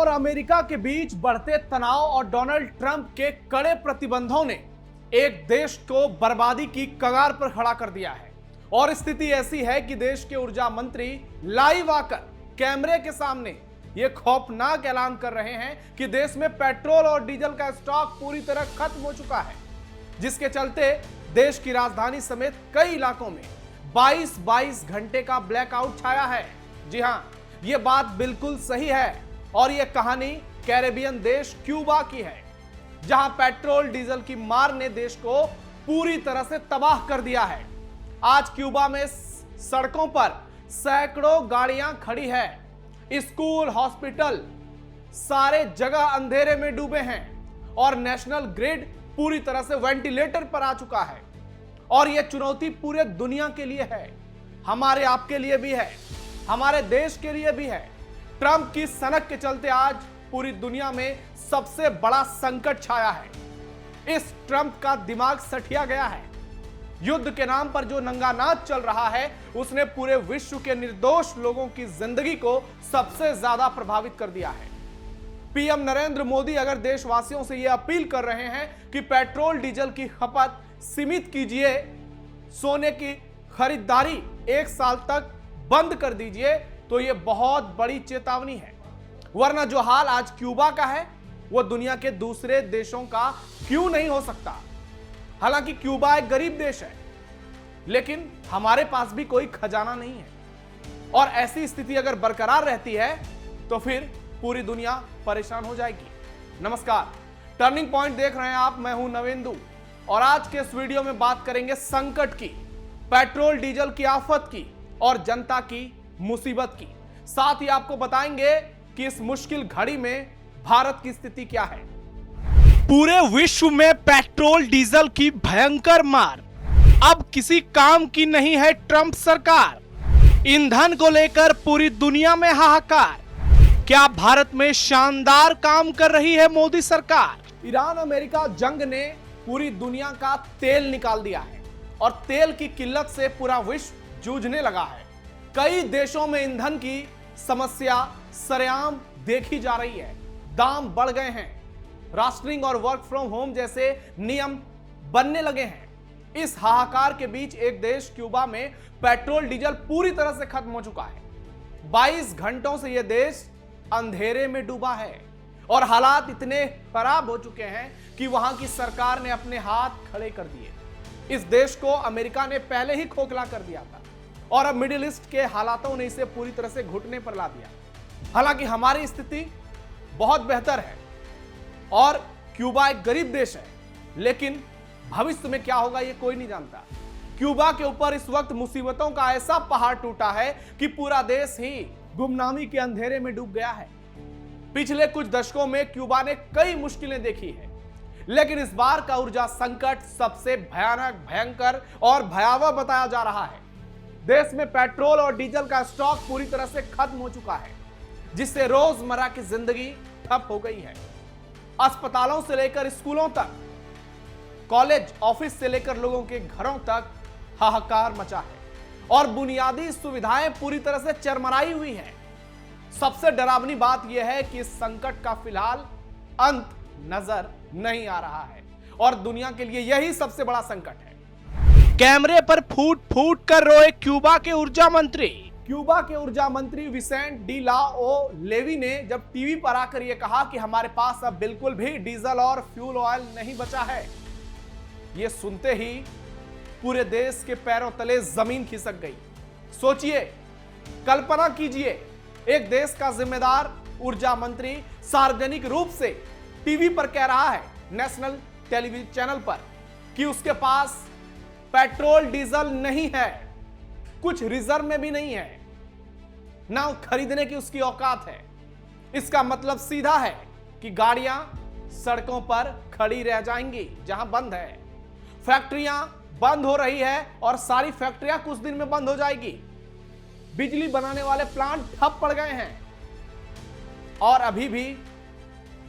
और अमेरिका के बीच बढ़ते तनाव और डोनाल्ड ट्रंप के कड़े प्रतिबंधों ने एक देश को बर्बादी की कगार पर खड़ा कर दिया है। और स्थिति ऐसी है कि देश के ऊर्जा मंत्री लाइव आकर कैमरे के सामने यह खौफनाक ऐलान कर रहे हैं कि देश में पेट्रोल और डीजल का स्टॉक पूरी तरह खत्म हो चुका है, जिसके चलते देश की राजधानी समेत कई इलाकों में 22 घंटे का ब्लैकआउट छाया है। जी हां, यह बात बिल्कुल सही है और यह कहानी कैरेबियन देश क्यूबा की है, जहां पेट्रोल डीजल की मार ने देश को पूरी तरह से तबाह कर दिया है। आज क्यूबा में सड़कों पर सैकड़ों गाड़ियां खड़ी है, स्कूल, हॉस्पिटल सारे जगह अंधेरे में डूबे हैं और नेशनल ग्रिड पूरी तरह से वेंटिलेटर पर आ चुका है। और यह चुनौती पूरे दुनिया के लिए है, हमारे आपके लिए भी है, हमारे देश के लिए भी है। ट्रंप की सनक के चलते आज पूरी दुनिया में सबसे बड़ा संकट छाया है। इस ट्रंप का दिमाग सठिया गया है। युद्ध के नाम पर जो नंगा नाच चल रहा है, उसने पूरे विश्व के निर्दोष लोगों की जिंदगी को सबसे ज्यादा प्रभावित कर दिया है। पीएम नरेंद्र मोदी अगर देशवासियों से यह अपील कर रहे हैं कि पेट्रोल डीजल की खपत सीमित कीजिए, सोने की खरीदारी 1 साल तक बंद कर दीजिए, तो यह बहुत बड़ी चेतावनी है। वरना जो हाल आज क्यूबा का है, वह दुनिया के दूसरे देशों का क्यों नहीं हो सकता। हालांकि क्यूबा एक गरीब देश है, लेकिन हमारे पास भी कोई खजाना नहीं है। और ऐसी स्थिति अगर बरकरार रहती है तो फिर पूरी दुनिया परेशान हो जाएगी। नमस्कार, टर्निंग पॉइंट देख रहे हैं आप, मैं हूं नवेंदु और आज के इस वीडियो में बात करेंगे संकट की, पेट्रोल डीजल की आफत की और जनता की मुसीबत की। साथ ही आपको बताएंगे कि इस मुश्किल घड़ी में भारत की स्थिति क्या है। पूरे विश्व में पेट्रोल डीजल की भयंकर मार अब किसी काम की नहीं है। ट्रंप सरकार, ईंधन को लेकर पूरी दुनिया में हाहाकार। क्या भारत में शानदार काम कर रही है मोदी सरकार। ईरान अमेरिका जंग ने पूरी दुनिया का तेल निकाल दिया है और तेल की किल्लत से पूरा विश्व जूझने लगा है। कई देशों में ईंधन की समस्या सरेआम देखी जा रही है, दाम बढ़ गए हैं, रास्टरिंग और वर्क फ्रॉम होम जैसे नियम बनने लगे हैं। इस हाहाकार के बीच एक देश क्यूबा में पेट्रोल डीजल पूरी तरह से खत्म हो चुका है। 22 घंटों से यह देश अंधेरे में डूबा है और हालात इतने खराब हो चुके हैं कि वहां की सरकार ने अपने हाथ खड़े कर दिए। इस देश को अमेरिका ने पहले ही खोखला कर दिया था और अब मिडिल ईस्ट के हालातों ने इसे पूरी तरह से घुटने पर ला दिया। हालांकि हमारी स्थिति बहुत बेहतर है और क्यूबा एक गरीब देश है, लेकिन भविष्य में क्या होगा यह कोई नहीं जानता। क्यूबा के ऊपर इस वक्त मुसीबतों का ऐसा पहाड़ टूटा है कि पूरा देश ही गुमनामी के अंधेरे में डूब गया है। पिछले कुछ दशकों में क्यूबा ने कई मुश्किलें देखी है, लेकिन इस बार का ऊर्जा संकट सबसे भयानक, भयंकर और भयावह बताया जा रहा है। देश में पेट्रोल और डीजल का स्टॉक पूरी तरह से खत्म हो चुका है, जिससे रोजमर्रा की जिंदगी ठप हो गई है। अस्पतालों से लेकर स्कूलों तक, कॉलेज, ऑफिस से लेकर लोगों के घरों तक हाहाकार मचा है और बुनियादी सुविधाएं पूरी तरह से चरमराई हुई हैं। सबसे डरावनी बात यह है कि इस संकट का फिलहाल अंत नजर नहीं आ रहा है और दुनिया के लिए यही सबसे बड़ा संकट है। कैमरे पर फूट फूट कर रोए क्यूबा के ऊर्जा मंत्री। क्यूबा के ऊर्जा मंत्री विसेंट डी ला ओ लेवी ने जब टीवी पर आकर यह कहा कि हमारे पास अब बिल्कुल भी डीजल और फ्यूल ऑयल नहीं बचा है, यह सुनते ही पूरे देश के पैरों तले जमीन खिसक गई। सोचिए, कल्पना कीजिए, एक देश का जिम्मेदार ऊर्जा मंत्री सार्वजनिक रूप से टीवी पर कह रहा है, नेशनल टेलीविजन चैनल पर, कि उसके पास पेट्रोल डीजल नहीं है, कुछ रिजर्व में भी नहीं है, ना खरीदने की उसकी औकात है। इसका मतलब सीधा है कि गाड़ियां सड़कों पर खड़ी रह जाएंगी जहां बंद है, फैक्ट्रियां बंद हो रही है और सारी फैक्ट्रियां कुछ दिन में बंद हो जाएगी, बिजली बनाने वाले प्लांट ठप पड़ गए हैं और अभी भी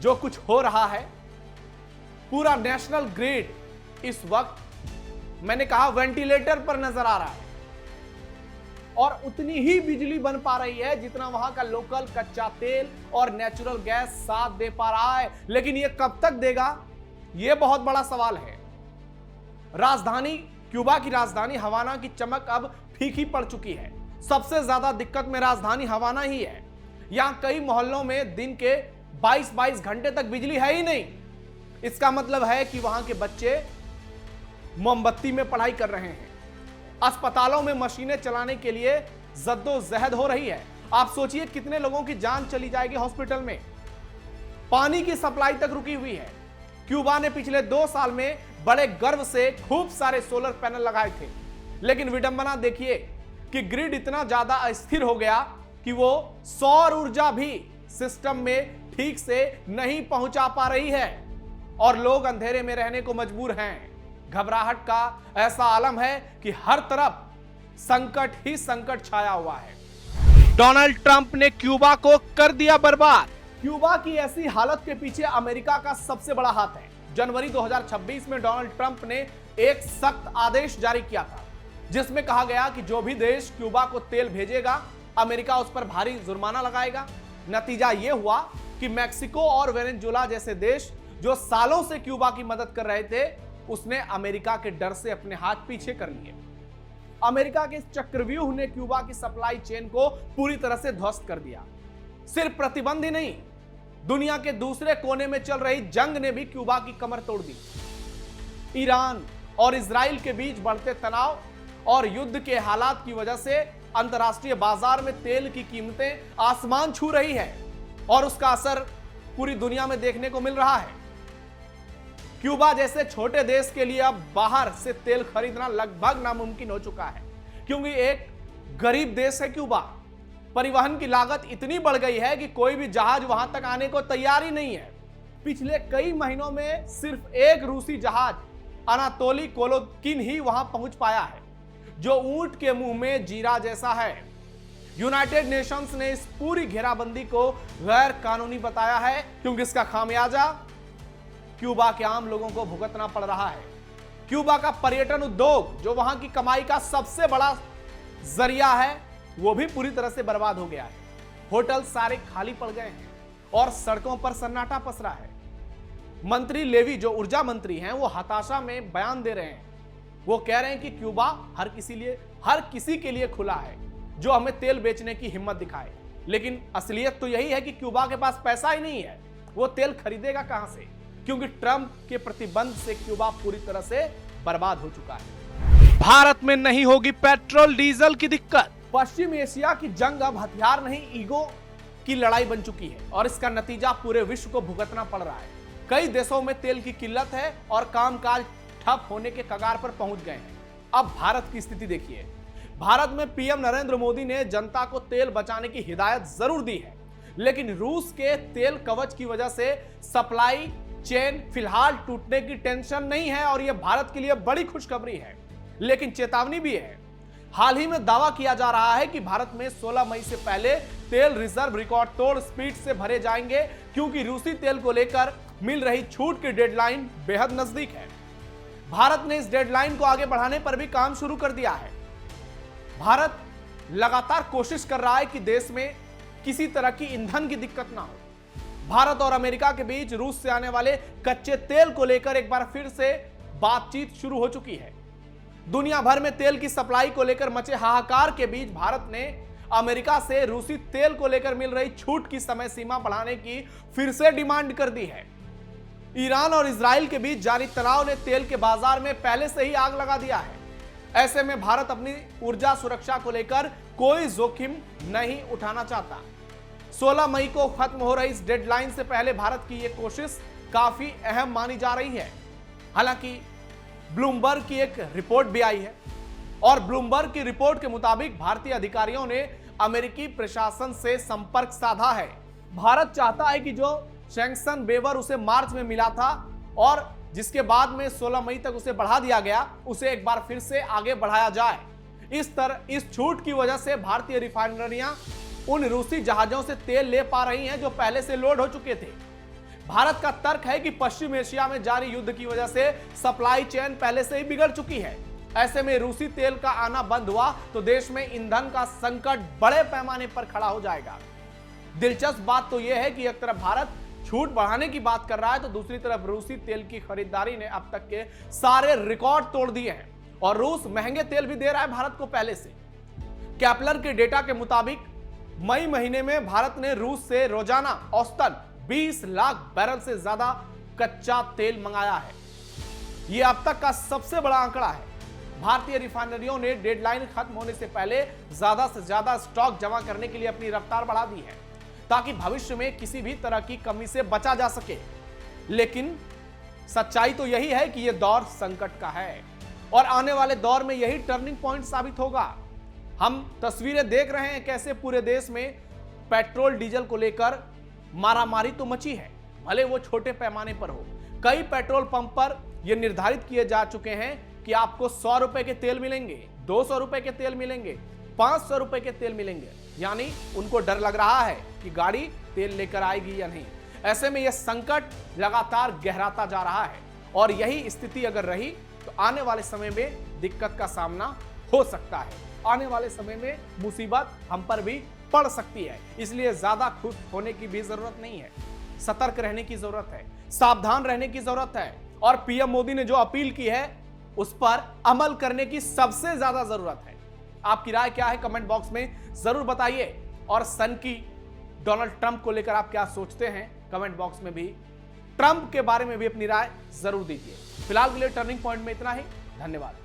जो कुछ हो रहा है, पूरा नेशनल ग्रिड इस वक्त, मैंने कहा, वेंटिलेटर पर नजर आ रहा है। और उतनी ही बिजली बन पा रही है जितना वहां का लोकल कच्चा तेल और नेचुरल गैस साथ दे पा रहा है। लेकिन यह कब तक देगा, यह बहुत बड़ा सवाल है। राजधानी क्यूबा की राजधानी हवाना की चमक अब फीकी पड़ चुकी है। सबसे ज्यादा दिक्कत में राजधानी हवाना ही है। यहां कई मोहल्लों में दिन के 22-22 घंटे तक बिजली है ही नहीं। इसका मतलब है कि वहां के बच्चे मोमबत्ती में पढ़ाई कर रहे हैं। अस्पतालों में मशीनें चलाने के लिए जद्दोजहद हो रही है। आप सोचिए कितने लोगों की जान चली जाएगी हॉस्पिटल में। पानी की सप्लाई तक रुकी हुई है। क्यूबा ने पिछले 2 साल में बड़े गर्व से खूब सारे सोलर पैनल लगाए थे, लेकिन विडंबना देखिए कि ग्रिड इतना ज्यादा अस्थिर हो गया कि वो सौर ऊर्जा भी सिस्टम में ठीक से नहीं पहुंचा पा रही है और लोग अंधेरे में रहने को मजबूर हैं। घबराहट का ऐसा आलम है कि हर तरफ संकट ही संकट छाया हुआ है। डोनाल्ड ट्रंप ने क्यूबा को कर दिया बर्बाद। क्यूबा की ऐसी हालत के पीछे अमेरिका का सबसे बड़ा हाथ है। जनवरी 2026 में डोनाल्ड ट्रंप ने एक सख्त आदेश जारी किया था, जिसमें कहा गया कि जो भी देश क्यूबा को तेल भेजेगा, अमेरिका उस पर भारी जुर्माना लगाएगा। नतीजा यह हुआ कि मैक्सिको और वेनेजुएला जैसे देश जो सालों से क्यूबा की मदद कर रहे थे, उसने अमेरिका के डर से अपने हाथ पीछे कर लिए। अमेरिका के इस चक्रव्यूह ने क्यूबा की सप्लाई चेन को पूरी तरह से ध्वस्त कर दिया। सिर्फ प्रतिबंध ही नहीं, दुनिया के दूसरे कोने में चल रही जंग ने भी क्यूबा की कमर तोड़ दी। ईरान और इजराइल के बीच बढ़ते तनाव और युद्ध के हालात की वजह से अंतर्राष्ट्रीय बाजार में तेल की कीमतें आसमान छू रही है और उसका असर पूरी दुनिया में देखने को मिल रहा है। क्यूबा जैसे छोटे देश के लिए अब बाहर से तेल खरीदना लगभग नामुमकिन हो चुका है, क्योंकि एक गरीब देश है क्यूबा। परिवहन की लागत इतनी बढ़ गई है कि कोई भी जहाज वहां तक आने को तैयार ही नहीं है। पिछले कई महीनों में सिर्फ एक रूसी जहाज अनातोली कोलोकिन ही वहां पहुंच पाया है, जो ऊंट के मुंह में जीरा जैसा है। यूनाइटेड नेशंस ने इस पूरी घेराबंदी को गैर कानूनी बताया है, क्योंकि इसका खामियाजा क्यूबा के आम लोगों को भुगतना पड़ रहा है। क्यूबा का पर्यटन उद्योग, जो वहां की कमाई का सबसे बड़ा जरिया है, वो भी पूरी तरह से बर्बाद हो गया है। होटल सारे खाली पड़ गए हैं और सड़कों पर सन्नाटा पसरा है। मंत्री लेवी, जो ऊर्जा मंत्री हैं, वो हताशा में बयान दे रहे हैं। वो कह रहे हैं कि क्यूबा हर किसी के लिए खुला है जो हमें तेल बेचने की हिम्मत दिखाए। लेकिन असलियत तो यही है कि क्यूबा के पास पैसा ही नहीं है। वो तेल खरीदेगा कहां से, क्योंकि ट्रंप के प्रतिबंध से क्यूबा पूरी तरह से बर्बाद हो चुका है। भारत में नहीं होगी पेट्रोल डीजल की दिक्कत। पश्चिम एशिया की जंग अब हथियार नहीं, ईगो की लड़ाई बन चुकी है और इसका नतीजा पूरे विश्व को भुगतना पड़ रहा है। कई देशों में तेल की किल्लत है और कामकाज ठप होने के कगार पर पहुंच गए हैं। अब भारत की स्थिति देखिए। भारत में पीएम नरेंद्र मोदी ने जनता को तेल बचाने की हिदायत जरूर दी है, लेकिन रूस के तेल कवच की वजह से सप्लाई चेन फिलहाल टूटने की टेंशन नहीं है और यह भारत के लिए बड़ी खुशखबरी है, लेकिन चेतावनी भी है। हाल ही में दावा किया जा रहा है कि भारत में 16 मई से पहले तेल रिजर्व रिकॉर्ड तोड़ स्पीड से भरे जाएंगे, क्योंकि रूसी तेल को लेकर मिल रही छूट की डेडलाइन बेहद नजदीक है। भारत ने इस डेडलाइन को आगे बढ़ाने पर भी काम शुरू कर दिया है। भारत लगातार कोशिश कर रहा है कि देश में किसी तरह की ईंधन की दिक्कत ना हो। भारत और अमेरिका के बीच रूस से आने वाले कच्चे तेल को लेकर एक बार फिर से बातचीत शुरू हो चुकी है। दुनिया भर में तेल की सप्लाई को लेकर मचे हाहाकार के बीच भारत ने अमेरिका से रूसी तेल को लेकर मिल रही छूट की समय सीमा बढ़ाने की फिर से डिमांड कर दी है। ईरान और इजराइल के बीच जारी तनाव ने तेल के बाजार में पहले से ही आग लगा दिया है। ऐसे में भारत अपनी ऊर्जा सुरक्षा को लेकर कोई जोखिम नहीं उठाना चाहता। 16 मई को खत्म हो रही इस डेडलाइन से पहले भारत की यह कोशिश काफी अहम मानी जा रही है। हालांकि ब्लूमबर्ग की एक रिपोर्ट भी आई है और ब्लूमबर्ग की रिपोर्ट के मुताबिक भारतीय अधिकारियों ने अमेरिकी प्रशासन से संपर्क साधा है। भारत चाहता है कि जो सैंक्शन वेवर उसे मार्च में मिला था और जिसके बाद में 16 मई तक उसे बढ़ा दिया गया, उसे एक बार फिर से आगे बढ़ाया जाए। इस छूट की वजह से भारतीय रिफाइनरियां उन रूसी जहाजों से तेल ले पा रही हैं जो पहले से लोड हो चुके थे। भारत का तर्क है कि पश्चिम एशिया में जारी युद्ध की वजह से सप्लाई चेन पहले से ही बिगड़ चुकी है ऐसे में रूसी तेल का आना बंद हुआ तो देश में ईंधन का संकट बड़े पैमाने पर खड़ा हो जाएगा। दिलचस्प बात तो यह है कि एक तरफ भारत छूट बढ़ाने की बात कर रहा है तो दूसरी तरफ रूसी तेल की खरीदारी ने अब तक के सारे रिकॉर्ड तोड़ दिए हैं और रूस महंगे तेल भी दे रहा है भारत को पहले से। कैपलर के डेटा के मुताबिक मई महीने में भारत ने रूस से रोजाना औसतन 20 लाख बैरल से ज्यादा कच्चा तेल मंगाया है। यह अब तक का सबसे बड़ा आंकड़ा है। भारतीय रिफाइनरियों ने डेडलाइन खत्म होने से पहले ज्यादा से ज्यादा स्टॉक जमा करने के लिए अपनी रफ्तार बढ़ा दी है ताकि भविष्य में किसी भी तरह की कमी से बचा जा सके। लेकिन सच्चाई तो यही है कि यह दौर संकट का है और आने वाले दौर में यही टर्निंग पॉइंट साबित होगा। हम तस्वीरें देख रहे हैं कैसे पूरे देश में पेट्रोल डीजल को लेकर मारामारी तो मची है, भले वो छोटे पैमाने पर हो। कई पेट्रोल पंप पर यह निर्धारित किए जा चुके हैं कि आपको 100 रुपए के तेल मिलेंगे, 200 रुपए के तेल मिलेंगे, 500 रुपए के तेल मिलेंगे। यानी उनको डर लग रहा है कि गाड़ी तेल लेकर आएगी या नहीं। ऐसे में यह संकट लगातार गहराता जा रहा है और यही स्थिति अगर रही तो आने वाले समय में दिक्कत का सामना हो सकता है। आने वाले समय में मुसीबत हम पर भी पड़ सकती है। इसलिए ज्यादा खुश होने की भी जरूरत नहीं है, सतर्क रहने की जरूरत है, सावधान रहने की जरूरत है और पीएम मोदी ने जो अपील की है उस पर अमल करने की सबसे ज्यादा जरूरत है। आपकी राय क्या है कमेंट बॉक्स में जरूर बताइए और सन की डोनाल्ड ट्रंप को लेकर आप क्या सोचते हैं कमेंट बॉक्स में भी ट्रंप के बारे में भी अपनी राय जरूर दीजिए। फिलहाल के लिए टर्निंग पॉइंट में इतना ही। धन्यवाद।